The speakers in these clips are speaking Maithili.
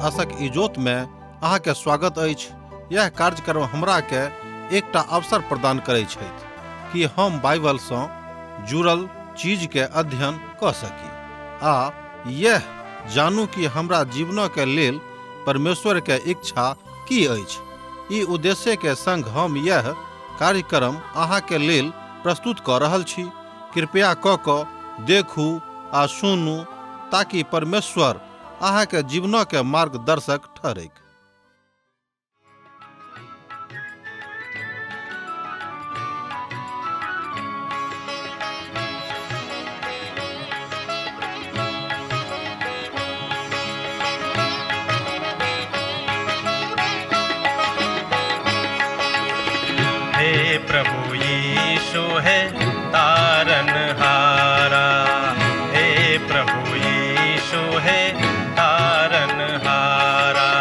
आशक इजोत में अहाँ के स्वागत अछि। यह कार्यक्रम हमरा के एकटा अवसर प्रदान करैत छथि कि हम बाइबल सँ जुड़ल चीज के अध्ययन क सकी आ यह जानू कि हमरा जीवन के लेल परमेश्वर के इच्छा की अछि। ई उद्देश्य के संग हम यह कार्यक्रम अहाँ के लेल प्रस्तुत क रहल छी। कृपया क देखू आ सुनू ताकि परमेश्वर अहाँ के जीवन के मार्गदर्शक ठहरे। हे प्रभु यीशु है तारनहारा, हे प्रभु यीशु है तारनहारा।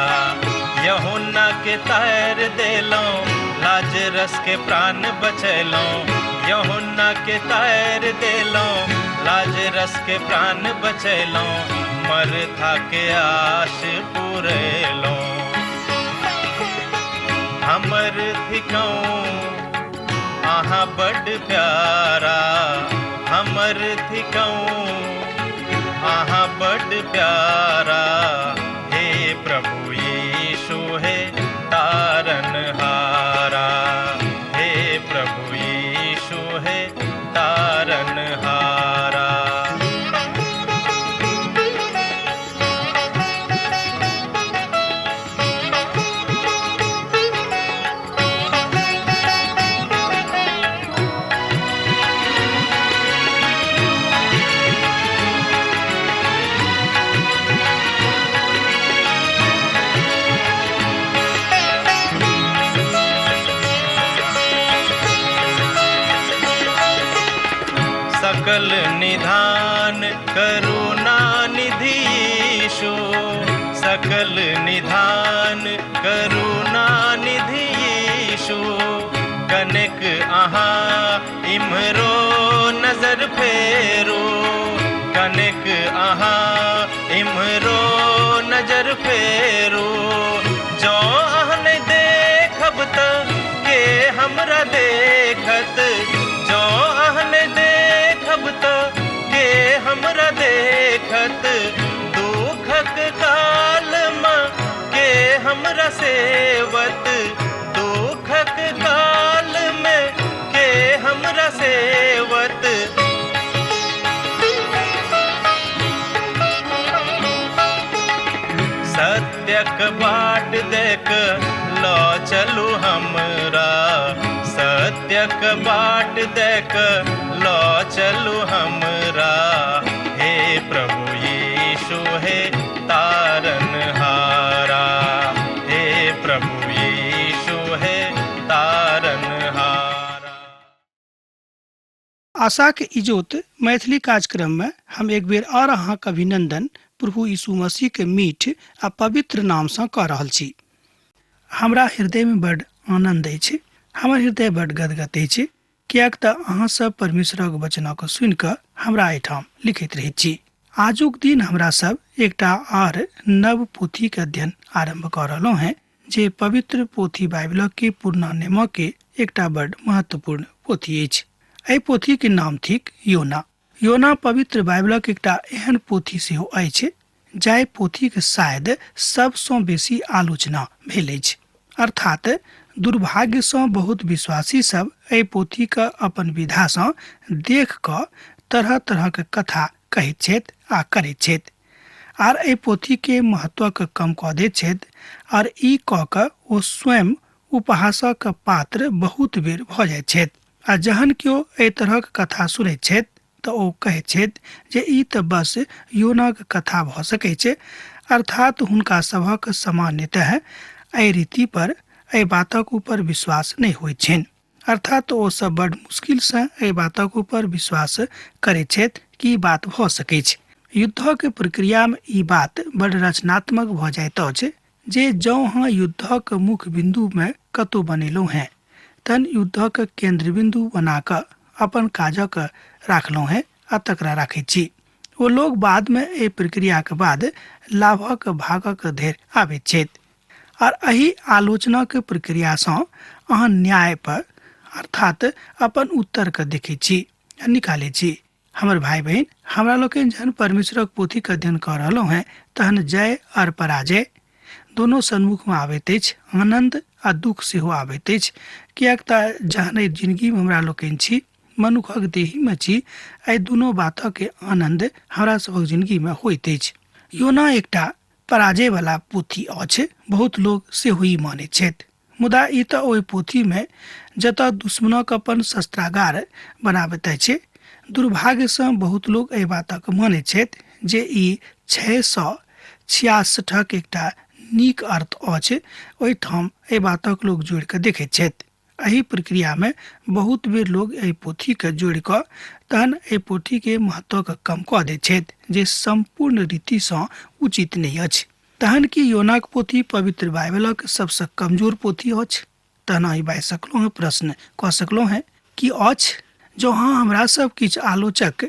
यूहन्ना के तैर देलो, लाजरस के प्राण बचैलो। यूहन्ना के तैर देलो, लाजरस के प्राण बचैलो। मरथा के आश पुरेलो, हमर थिकौं आहा बड़ प्यारा। हमर थिकौं आहा बड़ प्यारा। हे प्रभु यीशु है तारनहारा, हे प्रभु यीशु है तारनहारा। सकल निधान करुणा निधि यीशु, सकल निधान करुणा निधि यीशु। कनिक अहाँ इम्हरो नजर फेरो, कनिक अहाँ इम्हरो नजर फेरो। जो अहन देखब त के हमरा देखत, जो अहन देखब त के हमरा देखत। दुखक काल में के हमरा सेवत, दुखक काल में के हमरा सेवत। सत्यक बाट देख लो चलू हमरा, सत्यक बाट देख लो चलू हमरा। हे प्रभु यीशु है तारनहारा, हे प्रभु यीशु है तारनहारा। आशा के इजोत मैथिली कार्यक्रम में हम एक बेर और अहाँ के अभिनंदन प्रभु यीशु मसीह के मीठ आ पवित्र नाम से कह रहल छी। हमरा हृदय में बड़ आनंद अछि, हमर हृदय बड़ गदगद अछि, कियाक त अहाँ सब परमेश्वरक वचन को सुन क हमरा एठाम लिखित रहैत छी। आजुक दिन हमरा सब एकटा और नव पोथी के अध्ययन आरंभ कर रहलहुं हैं, जे पवित्र पोथी बाइबल के पूर्णांग के एकटा बड़ महत्वपूर्ण पोथी अछि। एहि पोथी के नाम थिक योना। योना पवित्र बाइबलक एकटा एहन पोथी सेहो अछि जाहि पोथी के शायद सबसँ बेसी आलोचना भेल अछि। अर्थात दुर्भाग्य सँ बहुत विश्वासी सब एहि पोथी के अपन विधा सँ देख क तरह तरह के कथा कहैत छथि आ करैत छथि, आर एहि पोथी के महत्व के कम कऽ दैत छथि, और ई कऽ कऽ ओ स्वयं उपहासक पात्र बहुत बेर भऽ जाइत छथि। आ जहन केओ एहि तरहक कथा सुनैत छथि तऽ ओ कहैत छथि जे ई तऽ बस योनाक कथा भऽ सकैत छै। अर्थात हुनका सभक सामान्यतः एहि रीति पर एहि बातक ऊपर विश्वास नहि होइत छनि। अर्थात ओ सब बड़ मुश्किल से एहि बातक ऊपर विश्वास करैत छथि कि ई बात भऽ सकैत छै। युद्धक प्रक्रिया में ई बात बड़ रचनात्मक भऽ जाइत अछि जे जँ अहाँ युद्धक मुख्य बिंदु में कतौ बनेलहुँ हैं तहन युद्धक केंद्र बिंदु बना कऽ अपन काजक राखलहुँ हैं आ तकरा राखैत छी। वो लोग बाद में ए प्रक्रिया के बाद लाभक भागक धरि आबैत छथि और एही आलोचना के प्रक्रिया सँ अहाँ न्याय पर अर्थात अपन उत्तर के देखै छी आ निकालै छी। हमर भाई बहन, हमरा लोकनि जहन परमेश्वरक पोथी के अध्ययन कर रहलहुँ हैं तहन जय और पराजय दोनों सन्मुख में आबैत अछि, आनंद आ दुख सेहो आबैत अछि, कियाक त जहन एहि जिंदगी में हमरा लोकनि छी, मनुखक देही में छी, एहि दुनू बातक के आनंद हमरा सबक जिंदगी में होइत अछि। योना एकटा पराजय वाला पोथी अछि, बहुत लोग सेहो ई मानैत छथि, मुदा ई त ओहि पोथी में जतऽ दुश्मनक अपन शस्त्रागार बनाबैत अछि। दुर्भाग्य से बहुत लोग एहि बातक मानैत छथि जे ई 666 एकटा नीक अर्थ अछि, ओहिठाम एहि बातक लोग जोड़ के देखैत छथि। एही प्रक्रिया में बहुत बेर लोग एहि पोथी के जोड़ क तहन एहि पोथी के महत्व के कम कऽ दैत छथि जे संपूर्ण रीति सँ उचित नहीं अछि। तहन कि योनाक पोथी पवित्र बाइबलक सबसे कमजोर पोथी अछि? तहन अहि बाजि सकलहुँ हैं, प्रश्न कऽ सकलहुँ हैं कि अछि? जो हाँ, हमरा सब किछु आलोचक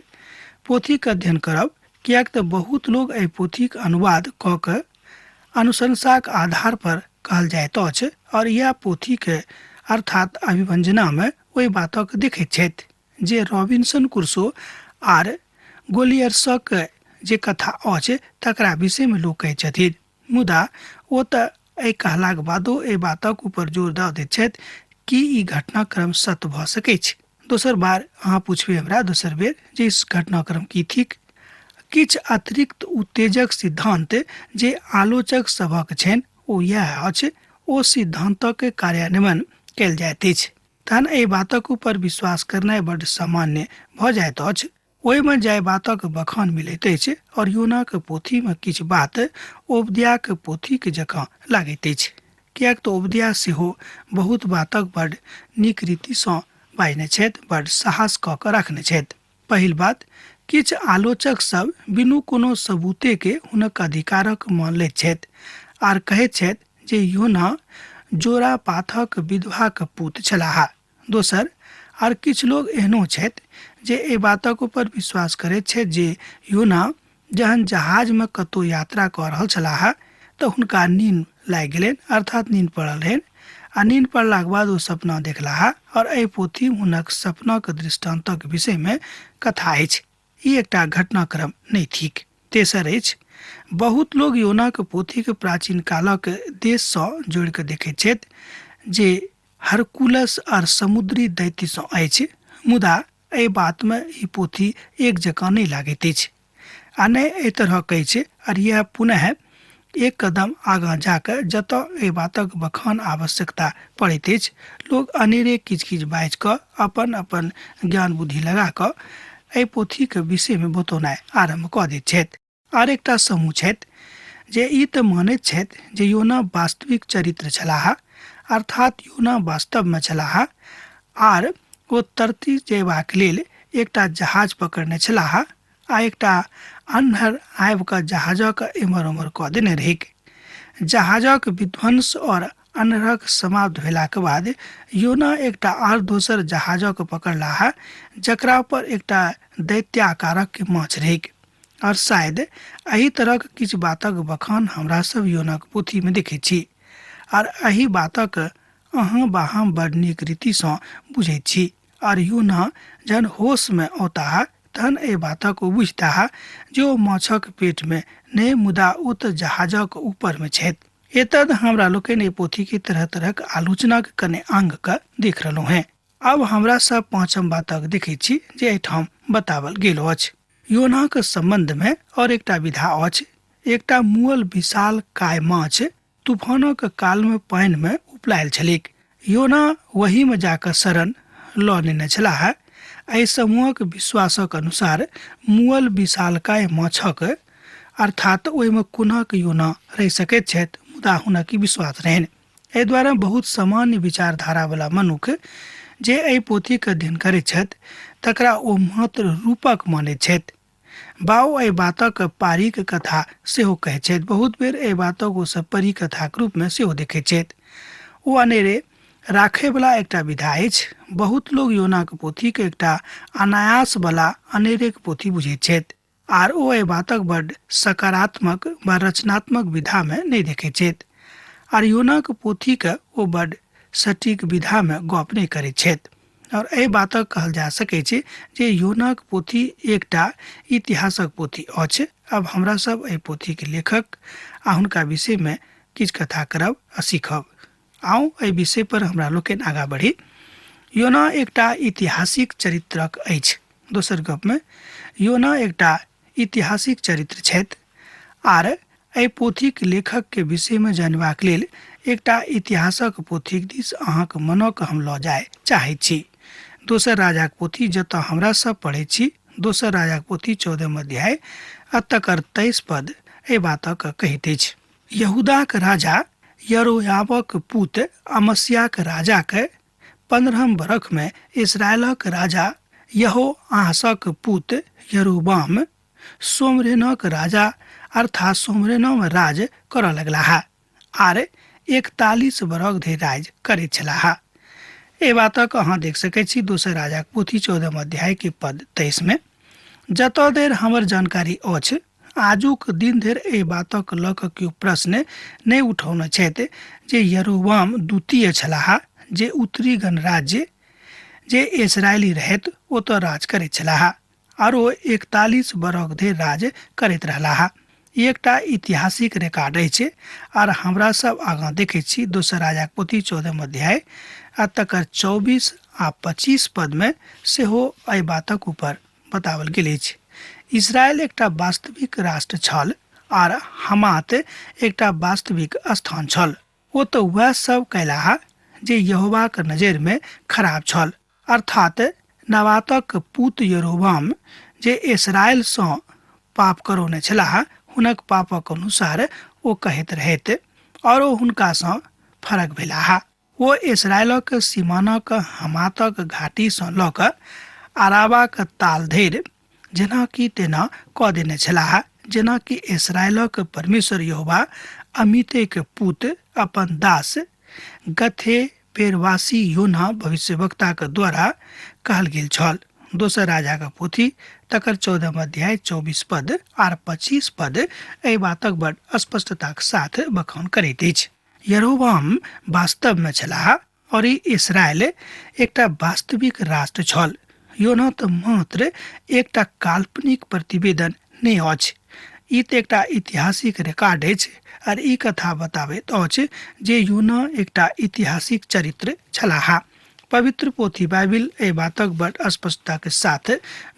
पोथी के अध्ययन करब, कियाक त बहुत लोग एहि पोथी के अनुवाद कऽ के अनुशंसाक आधार पर कहल जाइत अछि और यह पोथी के अर्थात अभिवंजना में ओहि बातक देखैत छथि जे रॉबिन्सन क्रूसो आर गोलियर्सक जे कथा अछि तकरा विषय में लोग कहै छथिन, मुदा ओ त एहि कहलाक बादो एहि बातक ऊपर जोर दऽ दैत छथि कि ई घटनाक्रम सत्य भऽ सकै छै। दोसर बार अहाँ पूछबे हमरा दोसर बेर जे इस घटनाक्रम की थिक, किछु अतिरिक्त उत्तेजक सिद्धांत जे आलोचक सभक छनि ओ यह अछि, ओ सिद्धांतक कार्यान्वयन कयल जाइत अछि। तहन एहि बातक ऊपर विश्वास करनाइ बड्ड सामान्य भऽ जाइत अछि। ओहिमे जाय बातक बखान मिलैत अछि और योना के पोथी में किछु बात ओबद्याह के पोथी के जकाँ लागैत अछि, कियाक तऽ ओबद्याह सेहो बहुत बातक बड्ड नीक रीति सँ बाजने छथि, बड्ड साहस कऽ के रखने छथि। पहिल बात, किछु आलोचक सब बिनु कोनो सबूते के हुनक अधिकारक मान लैत छथि आर कहैत छथि जे योना जोरा पाथक विधवा के पुत छलाह। दोसर, आर किछु लोग एहनो छथि जे एहि बातक ऊपर विश्वास करैत छथि जे योना जहन जहाज में कतौ यात्रा कऽ रहल छलाह तऽ हुनका नींद लागि गेलनि, अर्थात नींद पड़ल रहनि, आ नींद पड़लाक बाद ओ सपना देखलाह और एहि पोथी हुनक सपनाक दृष्टान्तक विषय में कथा अछि। ई एकटा घटनाक्रम नहीं थिक। तेसर अछि, बहुत लोग योना के पोथी के प्राचीन कालक देश सँ जोड़ के देखैत छथि जे हरकुलस और समुद्री दैत्य सँ अछि, मुदा एहि बात में ई पोथी एक जकाँ नहीं लागैत अछि आ नहि एहि तरह कहै छै। और यह पुनः एक कदम आगाँ जाकर जतऽ एहि बातक बखान आवश्यकता पड़ैत अछि, लोग अनेरे किछ किछ बाजि कऽ अपन अपन ज्ञान बुद्धि लगा कऽ एहि पोथी के विषय में बतौनाइ आरम्भ कऽ दैत छथि। आर एकटा समूह छथि जे ई तऽ मानैत छथि जे योना वास्तविक चरित्र छलाह, अर्थात योना वास्तव में छलाह आर ओ तरती जयबाक लेल एकटा जहाज पकड़ने छलाह आ एकटा अन्हर आबि कऽ जहाजक एम्हर उम्हर कऽ देने रहैक। जहाजक विध्वंस और अन्हरक समाप्त भेलाक बाद योना एकटा आर दोसर जहाजक पकड़लाह जकरा पर एकटा दैत्याकारक के माछ रहैक। और शायद एही तरहक किछु बातक बखान हमरा सब योनाक पोथी में देखै छी और एही बातक अहाँ बाहम बड़ नीक रीति सँ बुझैत छी। और योना जहन होश में औताह तहन एहि बातक ओ बुझताह जे ओ माछक पेट में नहि, मुदा ओ तऽ जहाजक ऊपर में छथि। एतद हमरा लोकनि एहि पोथी के तरह तरहक आलोचना के कने अंग के देख रहलहुँ हैं। अब हमरा सब पांचम बातक देखै छी जे एहिठाम बतावल गेल अछि। योना के संबंध में और एकटा विधा अछि। एकटा मुअल विशाल काय माछ तूफानक काल में पानि में उपलायल छलैक। योना वही में जाकर शरण लऽ लेने छलाह। एहि समूहक विश्वासक अनुसार मुअल विशालकाय माछक अर्थात ओहिमे कोनाक योना रहि सकैत छथि, मुदा हुनक ई विश्वास रहनि। एहि द्वारा बहुत सामान्य विचारधारा वाला मनुख जे एहि पोथी के अध्ययन करैत छथि तकरा ओ मात्र रूपक मानैत छथि। बाओ एहि बातक पारीक कथा सेहो कहैत छथि। बहुत बेर एहि बातक ओ सब परी कथाक रूप में सेहो देखैत छथि। ओ अनेरे राखे वाला एकटा विधा अछि। बहुत लोग योनाक पोथी के एकटा अनायास वाला अनेरे के पोथी बुझैत छथि आर ओ एहि बातक बड्ड सकारात्मक व रचनात्मक विधा में नहीं देखे छथि। आर योनाक पोथी के ओ बड्ड सटीक विधा में गप नहीं करे छथि। और एहि बातक कहल जा सकै छै जे योनाक पोथी एकटा इतिहासक पोथी अछि। अब हमरा सब एहि पोथी के लेखक आ हुनका विषय में किछ कथा करब आ सीखब। आउ एहि विषय पर हमरा लोकनि आगाँ बढ़ी। योना एकटा ऐतिहासिक चरित्रक अछि। दोसर गप में योना एकटा ऐतिहासिक चरित्र छथि। आर एहि पोथीक लेखक के विषय में जानबाक लेल एकटा इतिहासक पोथीक दिस अहाँक मनक हम लऽ जाय चाहैत छी। दोसर राजाक पोथी जतऽ हमरा सब पढ़ै छी, दोसर राजाक पोथी 14 अध्याय आ तकर 23 पद एहि बातक कहैत अछि। यहूदाक राजा यरोयामक पुत अमस्याक राजा के 15 बरख में इस्राएलक राजा यहोआहासक पुत यरोबाम सोमरेनक राजा अर्थात सोमरेनो में राज करऽ लगलाह आर 41 बरख धरि राज करै छलाह। एहि बातक अहाँ देख सकै छी दोसर राजाक पोथी 14 अध्याय के पद 23 में। जतऽ देर हमर जानकारी अछि, आजुक दिन धरि एहि बातक लऽ कऽ केओ प्रश्न नहि उठौने छथि जे यरोबाम द्वितीय छलाह जे उत्तरी गणराज्य जे इस्राएली रहैत ओतऽ राज करैत छलाह आर ओ 41 बरख धरि राज करैत रहलाह। ई एकटा ऐतिहासिक रिकॉर्ड अछि। आर हमरा सब आगाँ देखै छी दोसर राजाक पोथी 14 अध्याय आ तकर 24 आ 25 पद में सेहो एहि बातक ऊपर बतावल गेल अछि। इस्राएल एकटा वास्तविक राष्ट्र छल आर हमात एकटा वास्तविक स्थान छल। ओ तऽ वह सब कैलाह जे यहोवाक नजर में खराब छल, अर्थात नबातक पुत यरोबाम जे इस्राएल सँ पाप करौने छलाह हुनक पापक अनुसार ओ कहैत रहैत और ओ हुनका सँ फरक भेलाह। ओ इस्राएलक सीमानाक हमातक घाटी सँ लऽ कऽ अराबाक ताल धरि जेना कि तेना कऽ देने छलाह, जेना कि इस्राएलक परमेश्वर यहोवा अमिते के पुत अपन दास गथे पेरवासी योना भविष्यवक्ता के द्वारा कहल गेल छल। दोसर राजा का पोथी तकर 14 अध्याय 24 पद आर 25 पद एहि बातक बड़ स्पष्टता के साथ बखान करैत अछि। यरोबाम वास्तव में छलाह और ई इस्राएल एकटा वास्तविक राष्ट्र छल। योना तऽ मात्र एकटा काल्पनिक प्रतिवेदन नहि अछि, ई तऽ एकटा ऐतिहासिक रिकॉर्ड अछि। और ई कथा बताबैत अछि जे योना एकटा ऐतिहासिक चरित्र छलाह। पवित्र पोथी बाइबिल एहि बातक बड़ स्पष्टता के साथ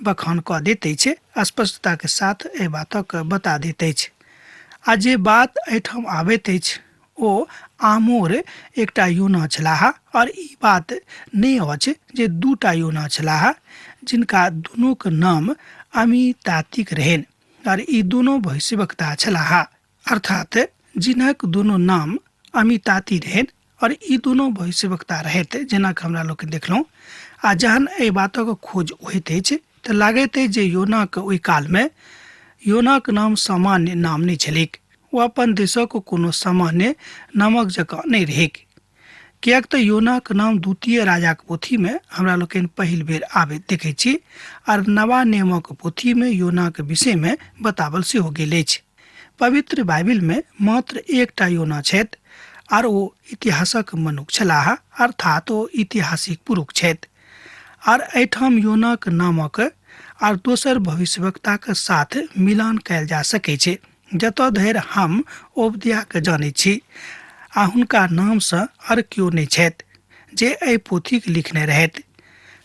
बखान कऽ दैत अछि, स्पष्टता के साथ एहि बातक बता दैत अछि। आ जे बात एहिठाम आबैत अछि ओ आमोर एकटा योना छलाह और ई बात नहि अछि जे दूटा योना छलाह जिनका दुनू के नाम अमितातिक रहन और ई दोनों भविष्यवक्ता छलाह, अर्थात जिनक दोनों नाम अमिताति रहन और ई दोनों भविष्यवक्ता रहैत जेना हमरा लोग देखलहुँ। आ जहन एहि बातक खोज होइत अछि तऽ लागैत अछि जे योनाक ओहि काल में योनाक नाम सामान्य नाम नहि छलैक। ओ अपन देशक कोनो सामान्य नामक जकाँ नहि रहैक, कियाक तऽ योनाक नाम द्वितीय राजाक पोथी में हमरा लोकनि पहिल बेर आबैत देखै छी और नवा नियमक पोथी में योनाक विषय में बतावल सेहो गेल अछि। पवित्र बाइबिल में मात्र एकटा योना छथि और ओ इतिहासक मनुख छलाह, अर्थात ओ ऐतिहासिक पुरुष छथि। और एहिठाम योनाक नामक और दोसर भविष्यवक्ता के साथ मिलान कयल जा सकै छै। जतऽ धरि हम ओबद्याह के जानै छी आ हुनका नाम सँ और केओ नहि छथि जे एहि पोथी के लिखने रहथि।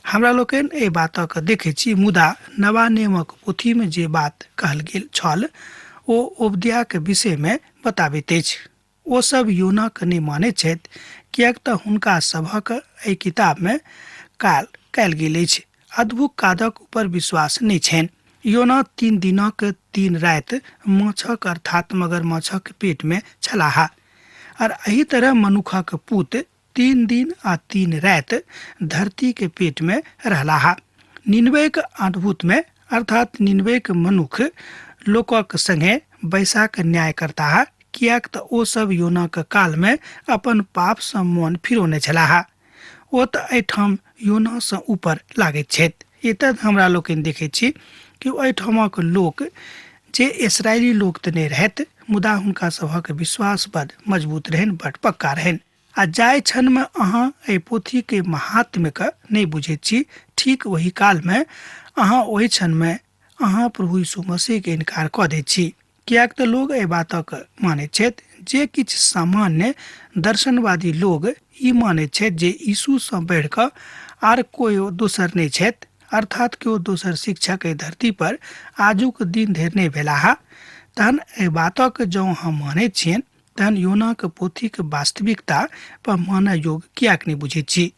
हमरा लोकनि एहि बातक देखै छी, मुदा नवा नियमक पोथी में जे बात कहल गेल छल ओ ओबद्याह के विषय में बताबैत अछि। ओ सब योना के नहि मानैत छथि, कियाक तऽ हुनका सभक एहि किताब में कयल गेल अछि अद्भुत कादक ऊपर विश्वास नहि छनि। योना 3 दिनक 3 राति माछक अर्थात मगरमच्छक पेट में छलाह और एही तरह मनुखक पुत 3 दिन आ 3 राति धरती के पेट में रहलाह। निनवे के अद्भुत में अर्थात निनवे के मनुख लोकक संगे बैसाक न्याय करता, कियाक तऽ ओ सब योना के काल में अपन पाप सँ मोन फिरौने छलाह। ओ तऽ एहिठाम योना सँ ऊपर लागैत छथि। एतऽ हमरा लोकनि देखै छी कि ओहिठामक लोक जे इसराइली लोक तऽ नहि रहथि, मुदा हुनका सभक विश्वास बड मजबूत रहनि, बड पक्का रहनि। आ जाय क्षण में अहाँ एहि पोथी के महात्म्य के नहीं बुझैत छी, ठीक वही काल में अहाँ ओहि क्षण में अहाँ प्रभु यीशु मसीह के इनकार कऽ दैत छी। कियाक तऽ लोग एहि बातक मानैत छथि जे किछु सामान्य दर्शनवादी लोग ई मानैत छथि जे यीशु सँ बढ़ि कऽ आर कोई दोसर नहि छथि, अर्थात केओ दोसर शिक्षक एहि धरती पर आजुक दिन धरि नहि भेलाह। तहन एहि बातक जँ हम मानैत छियनि तहन योनाक पोथीक वास्तविकता पर मानय योग्य कियाक नहि बुझैत छी।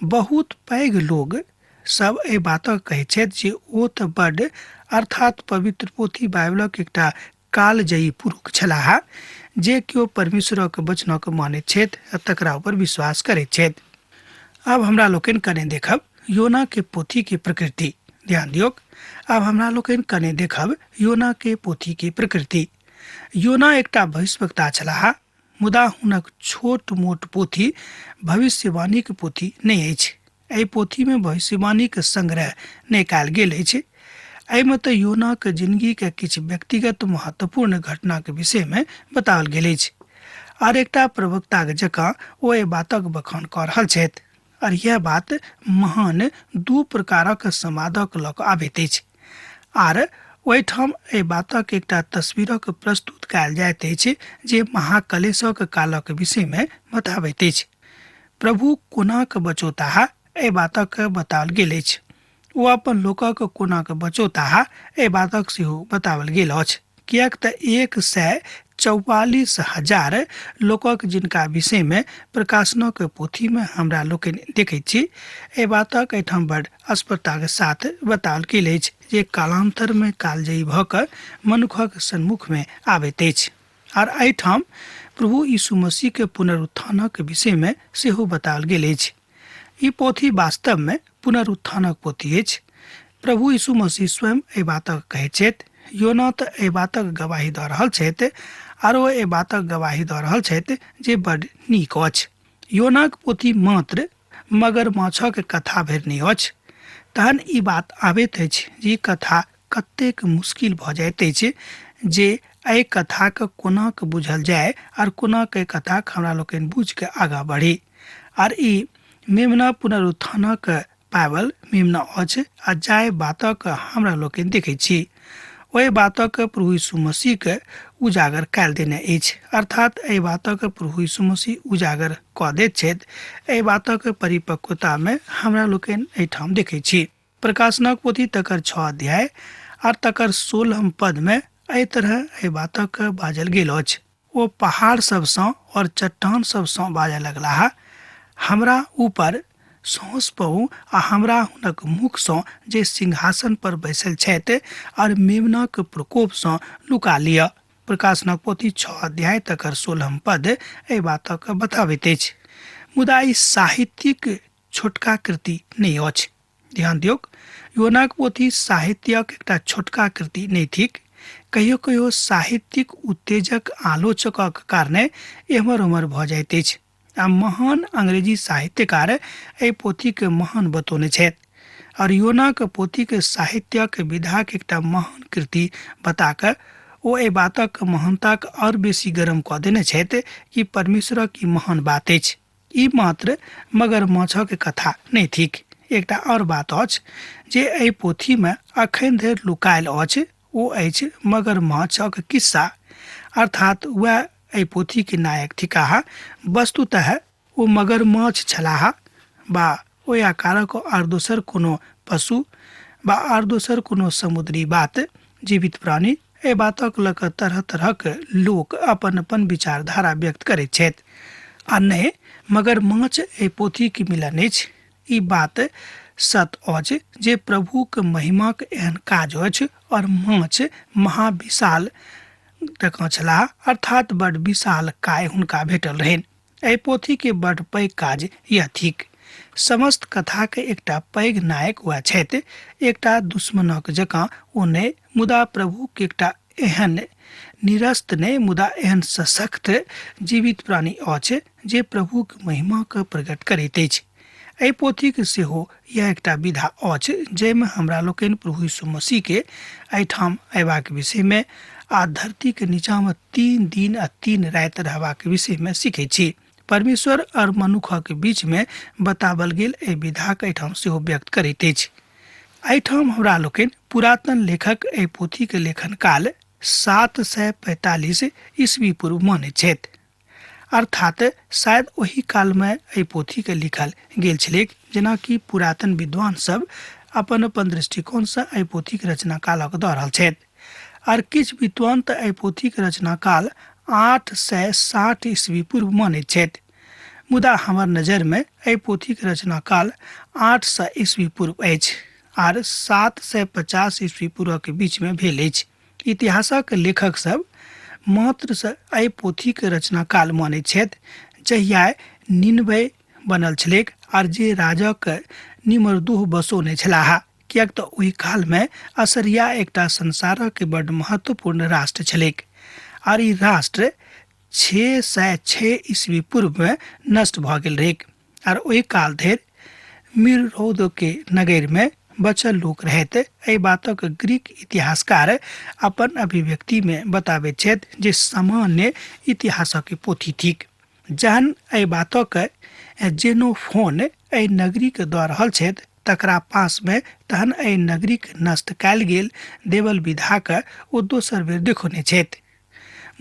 बहुत पैघ लोग सब एहि बातक कहैत छथि जे ओ तऽ बड्ड अर्थात पवित्र पोथी बाइबलक एकटा कालजयी पुरुष छलाह जे केओ परमेश्वरक वचनक मानैत छथि आ तकरा ऊपर विश्वास करैत छथि। अब हमरा लोकनि कने देखब योना के पोथी के प्रकृति। ध्यान दियौक, अब हमरा लोकनि कने देखब योना के पोथी के प्रकृति। योना एकटा भविष्यवक्ता छलाह, मुदा हुनक छोट मोट पोथी भविष्यवाणी के पोथी नहि अछि। एहि पोथी में भविष्यवाणी के संग्रह नहि कयल गेल अछि। एहिमे तऽ योना के जिंदगी के किछु व्यक्तिगत महत्वपूर्ण घटना के विषय में बताओल गेल अछि, और एकटा प्रवक्ता के जकाँ ओ एहि बातक बखान कऽ रहल छथि। और यह बात महान दू प्रकारक समादक लऽ कऽ आबैत अछि, आर ओहिठाम एहि बातक एकटा तस्वीरक प्रस्तुत कयल जाइत अछि जे महाक्लेशक कालक विषय में बताबैत अछि। प्रभु कोनाक बचौताह एहि बातक बताओल गेल अछि। ओ अपन लोकक कोनाक बचौताह एहि बातक सेहो बताओल गेल अछि। कियाक तऽ 144,000 लोकक जिनका विषय में प्रकाशनक पोथी में हमरा लोकनि देखैत छी, एहि बातक एहिठाम बड़ स्पष्टता के साथ बताओल गेल अछि जे कालांतर में कालजयी भऽ कऽ मनुखक सन्मुख में आबैत अछि। और एहिठाम प्रभु यीशु मसीह के पुनरुत्थानक विषय में सेहो बताओल गेल अछि। ई पोथी वास्तव में पुनरुत्थानक पोथी अछि। प्रभु यीशु मसीह स्वयं एहि बातक कहैत छथि। योना तऽ एहि बातक गवाही दऽ रहल छथि, आरो एहि बातक गवाही दऽ रहल छथि जे बड्ड नीक अछि। योनाक पोथी मात्र मगरमाछक कथा भरि नहि अछि। तहन ई बात आबैत अछि जे ई कथा कतेक मुश्किल भऽ जाइत अछि जे एहि कथाक कोनाक बुझल जाय और कोनाक एहि कथाक हमरा लोकनि बुझि कऽ आगाँ बढ़ी। और ई मेमना पुनरुत्थानक पावल मेमना अछि आ जाय बातक हमरा लोकनि देखैत छी ओहि बातक प्रभु यीशु मसीह के उजागर कयल देने अछि। अर्थात एहि बातक प्रभु यीशु मसीह उजागर कऽ दैत छथि। एहि बातक परिपक्वता में हमरा लोकनि एहिठाम देखैत छी। प्रकाशनक पोथी तकर 6 अध्याय और तकर 16 पद में एहि तरह एहि बातक बाजल गेल अछि। ओ पहाड़ सबसँ और चट्टान सबसँ बाजय लगलाह, हमरा ऊपर सोस पहु आ हमरा हुनक मुख सँ जे सिंहासन पर बैसल छथि और मेमनाक प्रकोप सँ लुका लिअ। प्रकाशनक पोथी 6 अध्याय तकर 16 पद एहि बातक बताबैत अछि। मुदा ई साहित्यिक छोटका कृति नहि अछि। ध्यान दियौक, योनाक पोथी साहित्यक एकटा छोटका कृति नहि थिक। कहियो कहियो साहित्यिक उत्तेजक आलोचकक कारणे एम्हर ओम्हर भऽ जाइत अछि। आ महान अंग्रेजी साहित्यकार एहि पोथी के महान बतौने छथि और योना के पोथी के साहित्यक विधाक एकटा महान कृति बता कऽ ओ एहि बातक महानताक और बेसी गरम कऽ देने छथि कि परमेश्वरक ई महान बात अछि। ई मात्र मगरमाछक कथा नहि थिक। एकटा और बात अछि जे एहि पोथी में अखन धरि लुकायल अछि, ओ अछि मगरमाछक किस्सा। अर्थात वह एहि पोथी के नायक थिकाह। वस्तुतः ओ मगरमाछ छलाह बा ओहि आकारक आर दोसर कोनो पशु बा आर दोसर कोनो समुद्री बात जीवित प्राणी। एहि बातक लऽ कऽ तरह तरहक लोक अपन अपन विचारधारा व्यक्त करैत छथि। आ नहि मगरमाछ एहि पोथी के मिलन अछि। ई बात सत अछि जे प्रभुक महिमाक एहन काज अछि और माछ महाविशाल जकाँ छलाह, अर्थात बड़ विशाल काय हुनका भेटल रहनि। एहि पोथी के बड़ पैघ काज यह थिक। समस्त कथा के एकटा पैघ नायक वह छथि, एकटा दुश्मनक जकाँ ओ नहि, मुदा प्रभु के एकटा एहन निरस्त नहि मुदा एहन सशक्त जीवित प्राणी अछि जे प्रभु के महिमा के प्रकट करैत अछि। एहि पोथीक सेहो यह एकटा विधा अछि जाहिमे हमरा लोकनि प्रभु यीशु मसीह के एहिठाम अयबाक विषय में आ धरती के नीचा में 3 दिन आ 3 राति रहबाक विषय में सीखे छी। परमेश्वर और मनुख के बीच में बताबल गेल एहि विधा के एहिठाम सेहो व्यक्त करैत अछि। एहिठाम हमरा लोकनि पुरातन लेखक एहि पोथी के लेखन काल 745 ईस्वी पूर्व मानैत छथि, अर्थात शायद वही काल में एहि पोथी के लिखल गेल छलै, जेना कि पुरातन विद्वान सब अपन अपन दृष्टिकोण से एहि पोथी के रचना कालक दऽ रहल छथि। और किछु विद्वान तऽ एहि पोथी के रचना काल 860 ईस्वी पूर्व मानैत छथि, मुदा हमर नजर में एहि पोथी के रचना काल 800 ईस्वी पूर्व अछि और 750 ईस्वी पूर्व के बीच में भेल अछि। इतिहासक लेखक सब मात्र से एहि पोथी के रचना काल मानैत छथि जहिया निनवे बनल छलैक और जे राजा के निमरदुह बसोने छलाह, कियाक तऽ ओहि काल में असरिया एकटा संसारक के बड़ महत्वपूर्ण राष्ट्र छलैक और ई राष्ट्र 606 ईस्वी पूर्व में नष्ट भऽ गेल रहैक और ओहि काल धरि मिररौद के नगर में बचल लोक रहैत। एहि बातक ग्रीक इतिहासकार अपन अभिव्यक्ति में बताबैत छथि जे सामान्य इतिहासक पोथी थिक। जहन एहि बातक जेनोफोन एहि नगरी के दऽ रहल छथि तकरा पास में, तहन एहि नगरी के नष्ट कयल गेल देवल विधा के ओ दोसर बेर देखौने छथि,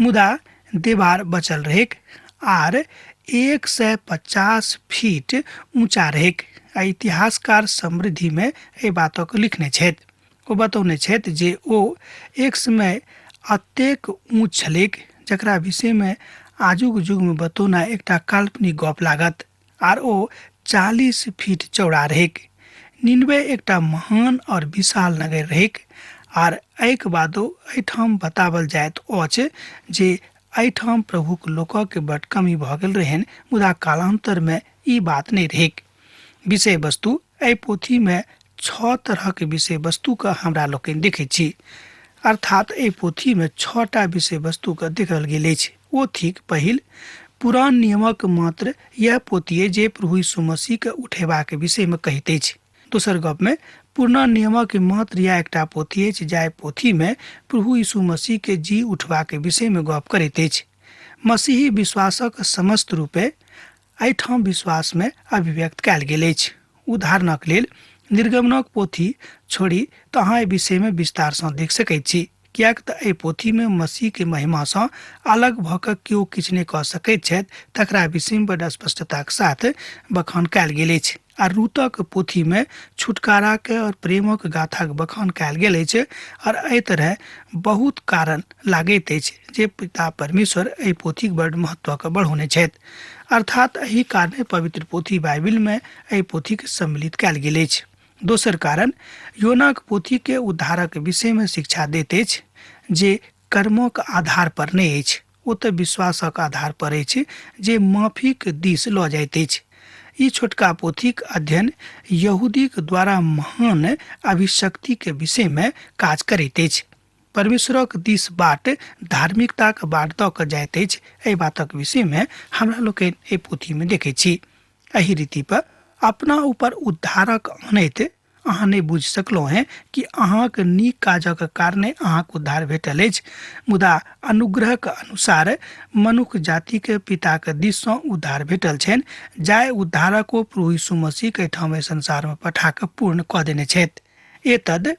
मुदा दीवार बचल रहेक आर 150 फीट ऊंचा रहेक। इतिहासकार समृद्धि में एहि बातक लिखने छथि। ओ बतौने छथि जे ओ एक समय अतेक ऊंच छलैक जकरा विषय में आजुक युग में बतौना एकटा काल्पनिक गप लागत, आर ओ 40 फीट चौड़ा रहेक। निनवे एकटा महान और विशाल नगर रहेक आर एहिक बादो एहिठाम बतावल जाइत अछि जे एहिठाम प्रभुक लोकक के बड़ कमी भऽ गेल रहनि, मुदा कालांतर में ई बात नहीं रहेक। विषय वस्तु एहि पोथी में 6 तरह के विषय वस्तु का हमरा लोकनि देखै छी, अर्थात एहि पोथी में 6टा विषय वस्तु का देखल गेल अछि। ओ थिक पहिल, पुरान नियमक मात्र यह पोथी जे प्रभु यीशु मसीह के उठेबा के विषय में कहैत अछि। दोसर गप में पुरान नियमक मात्र यह एकटा पोथी अछि जाहि पोथी में प्रभु यीशु मसीह के जी उठबा के विषय में गप करैत अछि। मसीही विश्वासक समस्त रूपे एहिठाम विश्वास में अभिव्यक्त कयल गेल अछि। उदाहरणक लेल निर्गमनक पोथी छोड़ी तऽ अहाँ एहि विषय में विस्तार से देख सकैत छी, कियाक तऽ एहि पोथी में मसीह के महिमा से अलग भऽ कऽ केओ किछु नहि कऽ सकैत छथि तकरा विषय में बड़ स्पष्टताक साथ बखान कयल गेल अछि। आ रूतक पोथी में छुटकारा के और प्रेमक गाथाक बखान कयल गेल अछि और एहि तरह बहुत कारण लागैत अछि जे पिता परमेश्वर एहि पोथीक बड़ महत्व के बढ़ौने छथि, अर्थात एहि कारणे पवित्र पोथी बाइबिल में एहि पोथी के सम्मिलित कयल गेल अछि। दोसर कारण योनाक पोथी के उद्धारक विषय में शिक्षा दैत अछि जे कर्मक आधार पर नहीं अछि, ओ तऽ विश्वासक आधार पर अछि जे माफीक दिस लऽ जाइत अछि। ई छोटका पोथीक अध्ययन यहूदीक द्वारा महान अभिशक्ति के विषय में काज करैत अछि। परमेश्वरक दिस बाट धार्मिकताक बाट दऽ कऽ जाइत अछि, एहि बातक विषय में हमरा लोकनि एहि पोथी में देखै छी। एहि रीति पर अपना ऊपर उद्धारक आनैत अहाँ नहीं बुझ सकलो हैं कि अहाँक नीक काजक कारणे अहाँक उद्धार भेटल अछि, मुदा अनुग्रह के अनुसार मनुष्य जाति के पिता के दिस सँ उद्धार भेटल छनि, जाय उद्धारक ओ प्रभु यीशु मसीह के ठाम संसार में पठा के पूर्ण कऽ देने छथि। एतद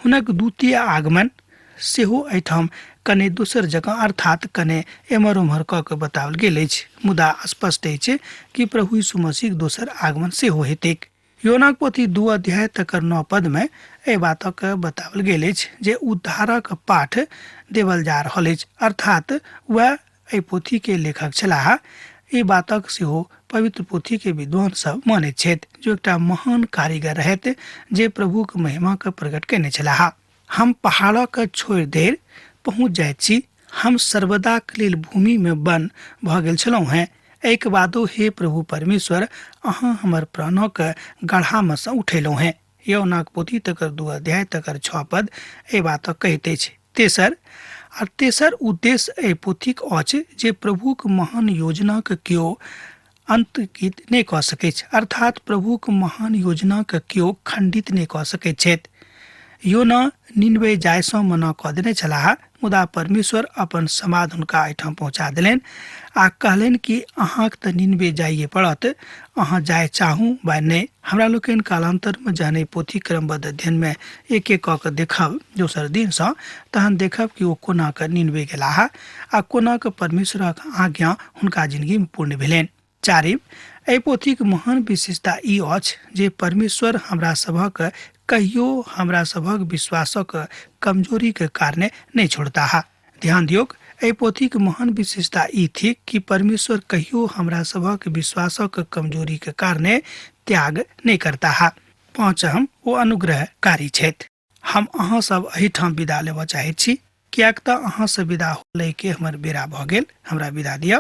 हुनक द्वितीय आगमन सेहो एहिठाम कने दोसर जगह अर्थात कने एमहर उम्हर कऽ के बताओल गेल अछि, मुदा स्पष्ट अछि कि प्रभु यीशु मसीह दोसर आगमन सेहो हेतैक। योनाक पोथी 2 अध्याय तकर 9 पद में एहि बातक बताओल गेल अछि जे उद्धारक पाठ देवल जा रहल अछि, अर्थात वह एहि पोथी के लेखक छलाह। ई बातक सेहो पवित्र पोथी के विद्वान सब मानैत छथि जो एकटा महान कारीगर रहैत जे प्रभु के महिमा के प्रकट केने छलाह। हम पहाड़क छोड़ि देर पहुँच जाइत छी, हम सर्वदा के लेल भूमि में बन भऽ गेल छलहुँ हैं। एक बादो हे प्रभु परमेश्वर, अहाँ हमर प्राणक गड्ढा में से उठेलहुँ हैं। योनाक पोथी तकर 2 अध्याय तकर 6 पद एहि बातक कहैत अछि। तेसर उद्देश्य एहि पोथीक अछि जे प्रभुक महान योजना के केओ अंतकित नहीं कऽ सकैत छै, अर्थात प्रभुक महान योजना के केओ खंडित नहीं कऽ सकैत छथि। योना निनवे जायसँ मना कऽ देने छलाह, मुदा परमेश्वर अपन समाद हुनका एहिठाम पहुँचा देलनि आ कहलनि कि अहाँके तऽ निनवे जाइए पड़त, अहाँ जाय चाहू वा नहि। हमरा लोकनि कालांतरमे जहन एहि पोथी क्रमबद्ध अध्ययनमे एक एक कऽ कऽ देखब दोसर दिनसँ, तहन देखब कि ओ कोना कऽ निनवे गेलाह आ कोना कऽ परमेश्वरक आज्ञा हुनका जिन्दगीमे पूर्ण भेलनि। चारिम, एहि पोथीक महान विशेषता ई अछि जे परमेश्वर हमरा सभक कहियो हमरा सभक विश्वासक कमजोरी के कारणे नहीं छोड़ता है। ध्यान दियोक, एहि पोथीक महान विशेषता ई थी कि परमेश्वर कहियो हमरा सभक विश्वासक कमजोरी के कारणे त्याग नहीं करता है। पाँचम, वो अनुग्रहकारी छथि। हम अहाँ सब एहिठाम विदा लेबऽ चाहैत छी, कियाक तऽ अहाँ से विदा होलै के हमर बेरा भऽ गेल। हमरा विदा दिअ।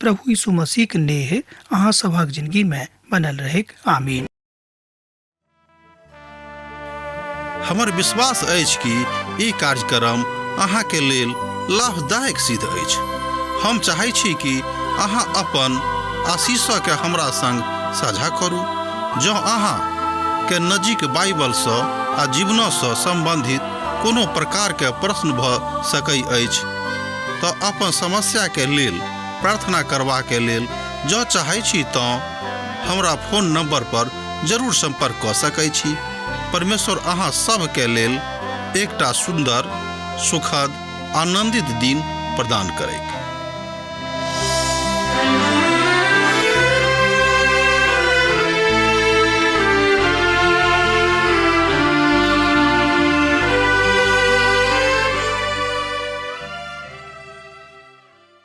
प्रभु यीशु मसीह के नेह अहाँ सभक जिंदगी में बनल रहे। आमीन। हमर विश्वास अछि कि ई कार्यक्रम अहाँके लेल लाभदायक सिद्ध अछि। हम चाहै छी कि अहाँ अपन आशीषके हमरा संग साझा करू। जँ अहाँके नजीक बाइबलसँ आ जीवनसँ सम्बन्धित कोनो प्रकारके प्रश्न भऽ सकैत अछि तऽ अपन समस्याके लेल प्रार्थना करबाके लेल जँ चाहै छी तऽ हमरा फोन नंबर पर जरूर संपर्क कऽ सकैत छी। परमेश्वर अहाँ सबके लेल एकटा सुंदर, सुखद, आनंदित दिन प्रदान करैक।